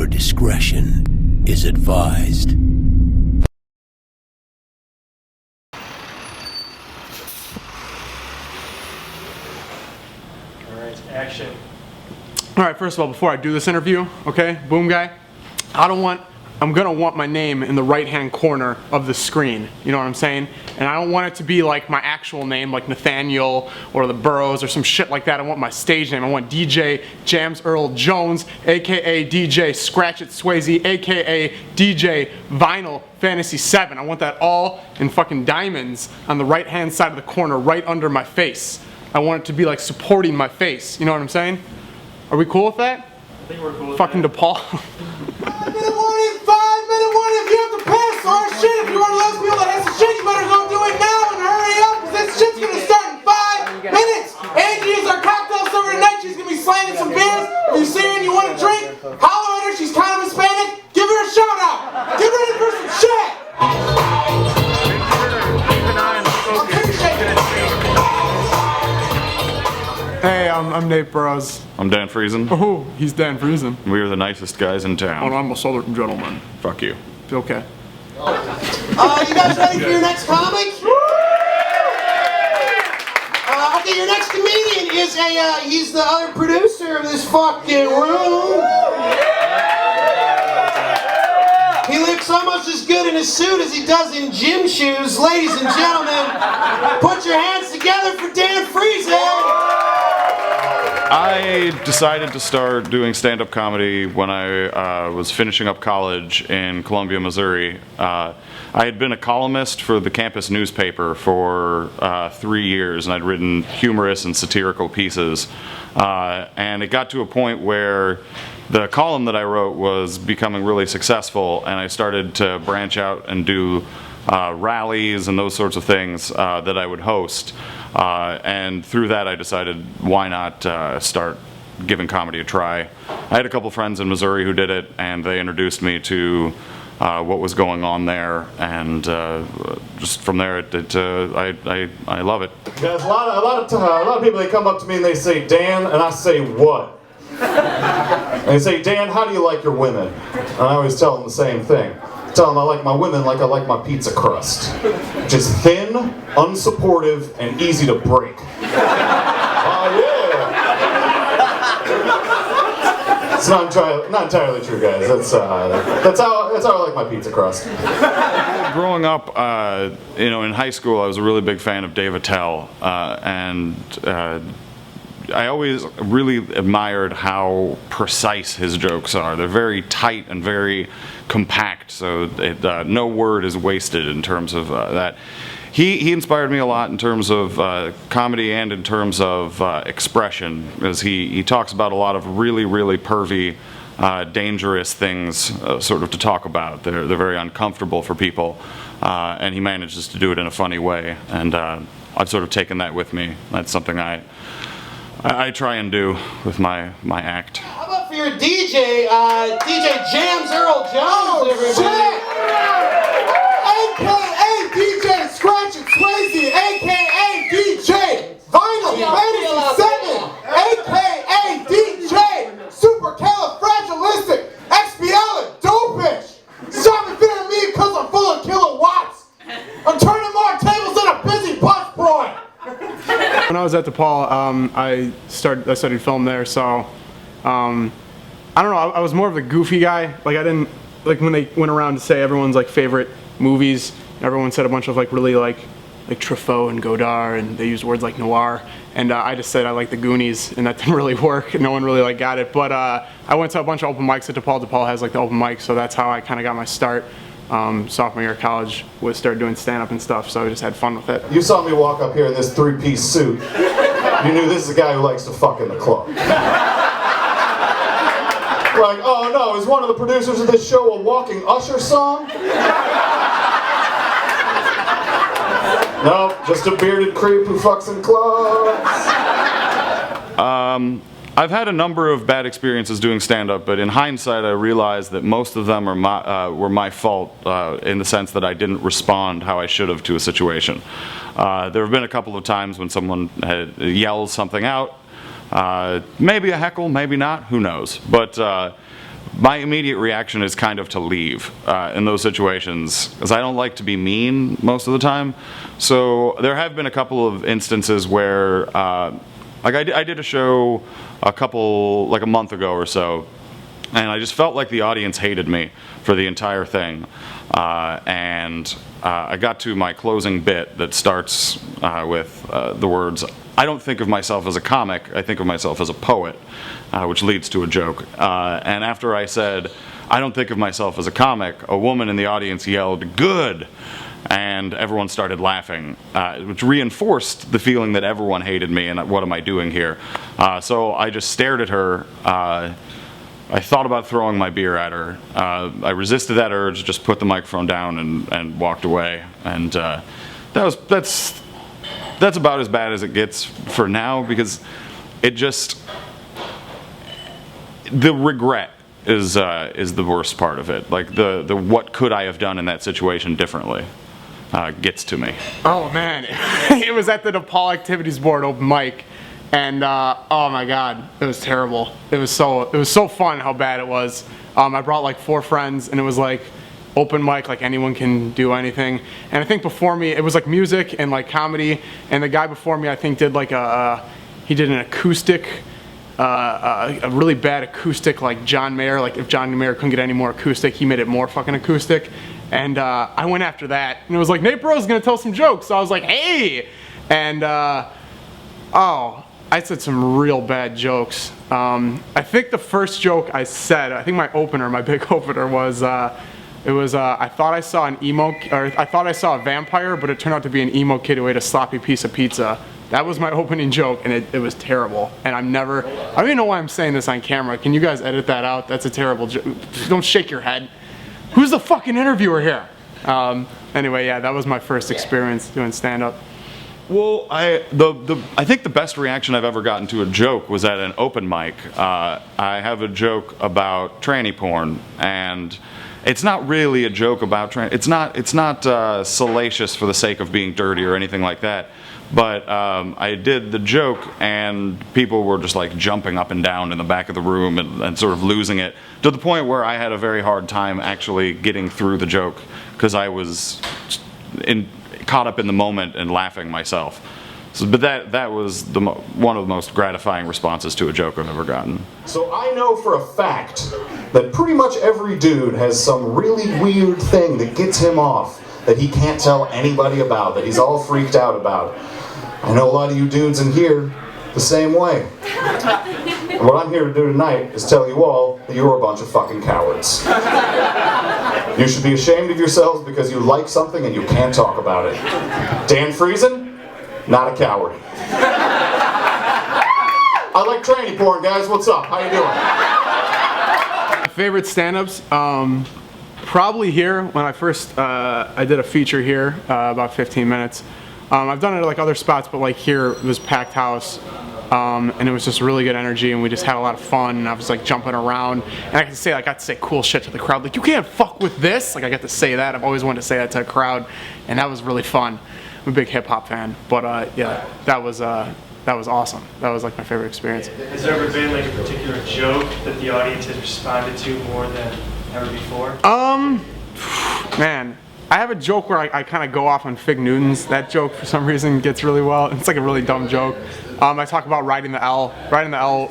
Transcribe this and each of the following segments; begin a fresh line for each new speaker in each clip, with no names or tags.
discretion is advised.
Alright, action.
Alright, first of all, before I do this interview, okay, boom guy, I'm gonna want my name in the right-hand corner of the screen, you know what I'm saying? And I don't want it to be like my actual name, like Nathaniel or the Burrows or some shit like that. I want my stage name. I want DJ Jams Earl Jones, aka DJ Scratch It Swayze, aka DJ Vinyl Fantasy 7. I want that all in fucking diamonds on the right-hand side of the corner, right under my face. I want it to be like supporting my face, you know what I'm saying? Are we cool with that?
I think we're cool with
Fucking
that.
DePaul.
5-minute warning, 5-minute warning. If you have to piss or shit, if you want to let people that has to shit, you better go do it now and hurry up, because this shit's gonna start in 5 minutes. Angie is our cocktail server tonight. She's gonna be slanging some beers. If you see her and you want a drink, holler at her. She's kind of Hispanic. Give her a shout out. Get ready for some shit.
Hey, I'm Nate Burrows.
I'm Dan Friesen.
Oh, he's Dan Friesen.
We are the nicest guys in
And
town.
I'm a southern gentleman.
Fuck you.
Okay.
You guys ready for your next comic? Okay, your next comedian is he's the other producer of this fucking room. He looks almost as good in a suit as he does in gym shoes. Ladies and gentlemen, put your hands together for Dan Friesen.
I decided to start doing stand-up comedy when I was finishing up college in Columbia, Missouri. I had been a columnist for the campus newspaper for 3 years, and I'd written humorous and satirical pieces. And it got to a point where the column that I wrote was becoming really successful, and I started to branch out and do rallies and those sorts of things that I would host. And through that I decided, why not start giving comedy a try. I had a couple friends in Missouri who did it, and they introduced me to what was going on there, and just from there I love it.
Guys, a lot of people, they come up to me and they say, Dan, and I say, what? And they say, Dan, how do you like your women? And I always tell them the same thing. I tell them I like my women like I like my pizza crust. Just thin, unsupportive, and easy to break. Oh yeah! It's not entirely true, guys. That's how I like my pizza crust.
Growing up, in high school, I was a really big fan of Dave Attell, and I always really admired how precise his jokes are. They're very tight and very compact, so no word is wasted in terms of that. He inspired me a lot in terms of comedy and in terms of expression, because he talks about a lot of really, really pervy, dangerous things sort of to talk about. They're very uncomfortable for people, and he manages to do it in a funny way, and I've sort of taken that with me. That's something I try and do with my act.
How about for your DJ, DJ Jams Earl Jones, everybody? AKA DJ Scratch It Swayze, AKA DJ Vinyl Fantasy 7, AKA DJ Supercalifragilistic Expialidocious. Stop and fit at me because I'm full of kilowatts. I'm turning more tables than a busy bus boy.
When I was at DePaul, I studied film there, so I don't know. I was more of a goofy guy. Like I didn't like when they went around to say everyone's like favorite movies. Everyone said a bunch of like really like Truffaut and Godard, and they used words like noir. And I just said I like the Goonies, and that didn't really work. No one really like got it. But I went to a bunch of open mics at DePaul. DePaul has like the open mic, so that's how I kind of got my start. Sophomore year of college, started doing stand-up and stuff, so I just had fun with it.
You saw me walk up here in this three-piece suit. You knew this is a guy who likes to fuck in the club. Like, oh no, is one of the producers of this show a walking Usher song? No, just a bearded creep who fucks in clubs.
I've had a number of bad experiences doing stand-up, but in hindsight I realized that most of them were my fault in the sense that I didn't respond how I should have to a situation. There have been a couple of times when someone had yelled something out, maybe a heckle, maybe not, who knows. But my immediate reaction is kind of to leave in those situations, because I don't like to be mean most of the time. So there have been a couple of instances where, like I did a show like a month ago or so, and I just felt like the audience hated me for the entire thing. And I got to my closing bit that starts with the words, "I don't think of myself as a comic, I think of myself as a poet," which leads to a joke. And after I said, "I don't think of myself as a comic," a woman in the audience yelled, "Good!" And everyone started laughing, which reinforced the feeling that everyone hated me and what am I doing here? So I just stared at her. I thought about throwing my beer at her. I resisted that urge, just put the microphone down and walked away. And that's about as bad as it gets for now, because it just, the regret is the worst part of it. Like the what could I have done in that situation differently gets to me.
Oh man, it was at the DePaul Activities Board open mic. And oh my god, it was terrible. It was so fun how bad it was. I brought like 4 friends, and it was like open mic, like anyone can do anything. And I think before me, it was like music and like comedy. And the guy before me, I think, did like he did an acoustic, a really bad acoustic, like John Mayer. Like if John Mayer couldn't get any more acoustic, he made it more fucking acoustic. And I went after that, and it was like Nate Burrow's gonna tell some jokes. So I was like, hey, and oh. I said some real bad jokes. I think the first joke I said, I think my big opener was, I thought I saw I thought I saw a vampire, but it turned out to be an emo kid who ate a sloppy piece of pizza. That was my opening joke, and it was terrible. And I don't even know why I'm saying this on camera. Can you guys edit that out? That's a terrible joke. Don't shake your head. Who's the fucking interviewer here? Anyway, yeah, that was my first experience doing stand-up.
Well, I think the best reaction I've ever gotten to a joke was at an open mic. I have a joke about tranny porn, and it's not really a joke about it's not salacious for the sake of being dirty or anything like that. But I did the joke, and people were just like jumping up and down in the back of the room and sort of losing it, to the point where I had a very hard time actually getting through the joke, because I was caught up in the moment and laughing myself. So, but that was one of the most gratifying responses to a joke I've ever gotten.
So I know for a fact that pretty much every dude has some really weird thing that gets him off, that he can't tell anybody about, that he's all freaked out about. I know a lot of you dudes in here the same way. And what I'm here to do tonight is tell you all that you're a bunch of fucking cowards. You should be ashamed of yourselves because you like something and you can't talk about it. Dan Friesen, not a coward. I like tranny porn, guys. What's up? How you doing?
My favorite stand-ups, probably here when I first I did a feature here, about 15 minutes. I've done it at like other spots, but like here it was packed house. And it was just really good energy, and we just had a lot of fun, and I was like jumping around, and I got to say cool shit to the crowd, like, you can't fuck with this, like I got to say that. I've always wanted to say that to a crowd, and that was really fun. I'm a big hip-hop fan, but yeah, that was awesome. That was like my favorite experience.
Has there ever been like a particular joke that the audience has responded to more than ever before?
Man, I have a joke where I kind of go off on Fig Newtons. That joke, for some reason, gets really well. It's like a really dumb joke. I talk about riding the L. Riding the L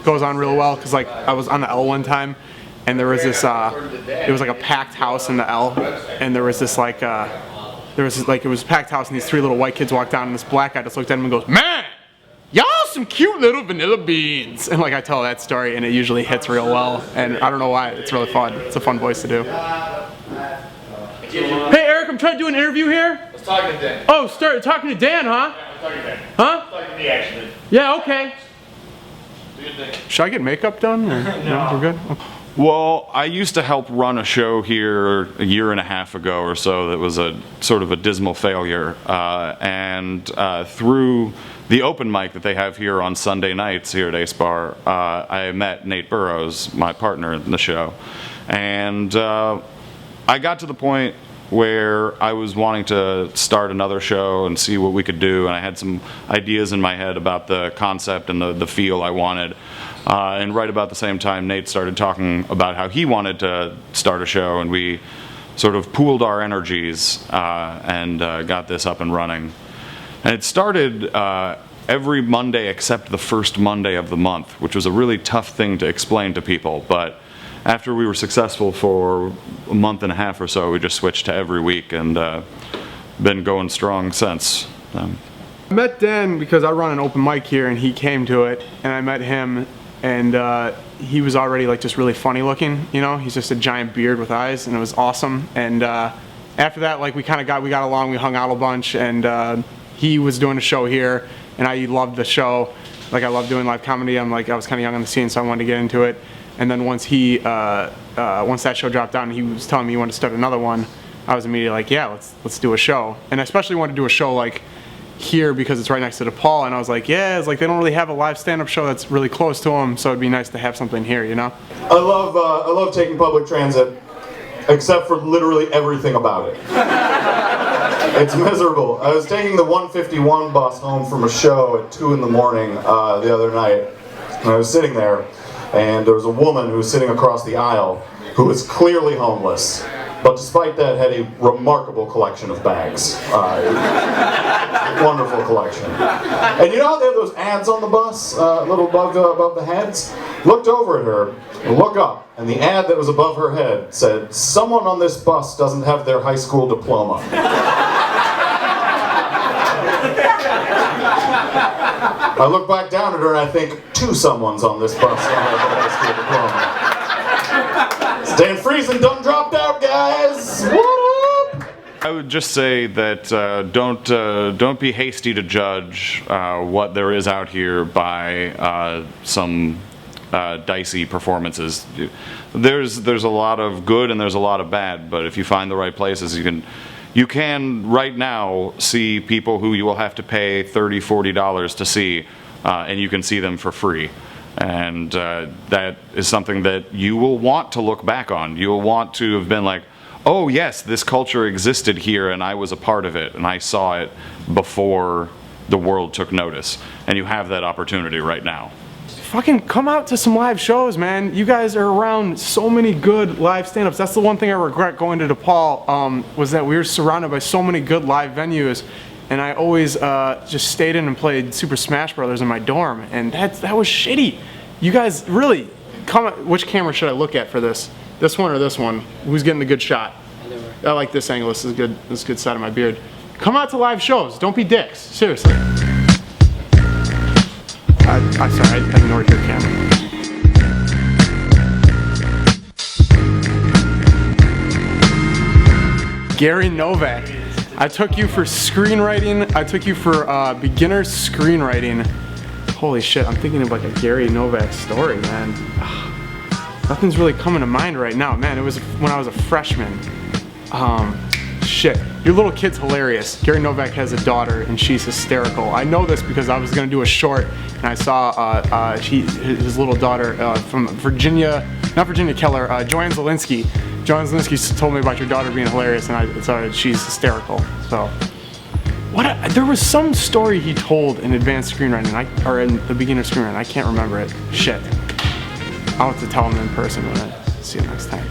goes on real well because like I was on the L one time, and there was this. It was like a packed house in the L, and there was this like. It was a packed house, and these 3 little white kids walked down, and this black guy just looked at him and goes, "Man, y'all some cute little vanilla beans." And like I tell that story, and it usually hits real well, and I don't know why. It's really fun. It's a fun voice to do. Hey Eric, I'm trying to do an interview here.
I was talking to Dan.
Oh, start talking to Dan, huh?
I'm talking to Dan.
Huh?
Talking to me, actually.
Yeah, okay.
Do your thing.
Should I get makeup done? Or? No, we're good. Okay.
Well, I used to help run a show here a year and a half ago or so that was a sort of a dismal failure. And through the open mic that they have here on Sunday nights here at Ace Bar, I met Nate Burrows, my partner in the show. And I got to the point where I was wanting to start another show and see what we could do, and I had some ideas in my head about the concept and the feel I wanted. And right about the same time, Nate started talking about how he wanted to start a show, and we sort of pooled our energies and got this up and running. And it started every Monday except the first Monday of the month, which was a really tough thing to explain to people. But after we were successful for a month and a half or so, we just switched to every week and been going strong since.
I met Dan because I run an open mic here, and he came to it, and I met him, and he was already like just really funny looking, you know. He's just a giant beard with eyes, and it was awesome. And after that, like we got along, we hung out a bunch, and he was doing a show here, and I loved the show. Like I love doing live comedy. I was kind of young on the scene, so I wanted to get into it. And then once that show dropped out, and he was telling me he wanted to start another one, I was immediately like, yeah, let's do a show. And I especially wanted to do a show like here because it's right next to DePaul, and I was like, yeah, it's like they don't really have a live stand-up show that's really close to them, so it'd be nice to have something here, you know?
I love taking public transit, except for literally everything about it. It's miserable. I was taking the 151 bus home from a show at 2 in the morning the other night, and I was sitting there, and there was a woman who was sitting across the aisle who was clearly homeless, but despite that had a remarkable collection of bags. Wonderful collection. And you know how they have those ads on the bus, a little above the heads? Looked over at her, look up, and the ad that was above her head said, "Someone on this bus doesn't have their high school diploma." I look back down at her and I think, 2 someones on this bus don't have their high school diploma. Dan Friesen done dropped out, guys! What up?
I would just say that don't be hasty to judge what there is out here by some dicey performances. There's a lot of good and there's a lot of bad, but if you find the right places, you can right now see people who you will have to pay $30, $40 to see, and you can see them for free. And that is something that you will want to look back on. You will want to have been like, oh yes, this culture existed here and I was a part of it and I saw it before the world took notice. And you have that opportunity right now.
Fucking come out to some live shows, man. You guys are around so many good live stand-ups. That's the one thing I regret going to DePaul, was that we were surrounded by so many good live venues, and I always just stayed in and played Super Smash Brothers in my dorm, and that was shitty. You guys really which camera should I look at for this? This one or this one? Who's getting the good shot? I like this angle. This is good. This is a good side of my beard. Come out to live shows. Don't be dicks. Seriously. I'm sorry, I ignored your camera. Gary Novak. I took you for screenwriting. I took you for beginner screenwriting. Holy shit, I'm thinking of like a Gary Novak story, man. Nothing's really coming to mind right now. Man, it was when I was a freshman. Shit. Your little kid's hilarious. Gary Novak has a daughter and she's hysterical. I know this because I was gonna do a short and I saw his little daughter from Virginia, not Virginia Keller, Joanne Zielinski. Joanne Zielinski told me about your daughter being hilarious and she's hysterical. So, there was some story he told in advanced screenwriting, or in the beginner screenwriting, I can't remember it. Shit. I'll have to tell him in person when I see him next time.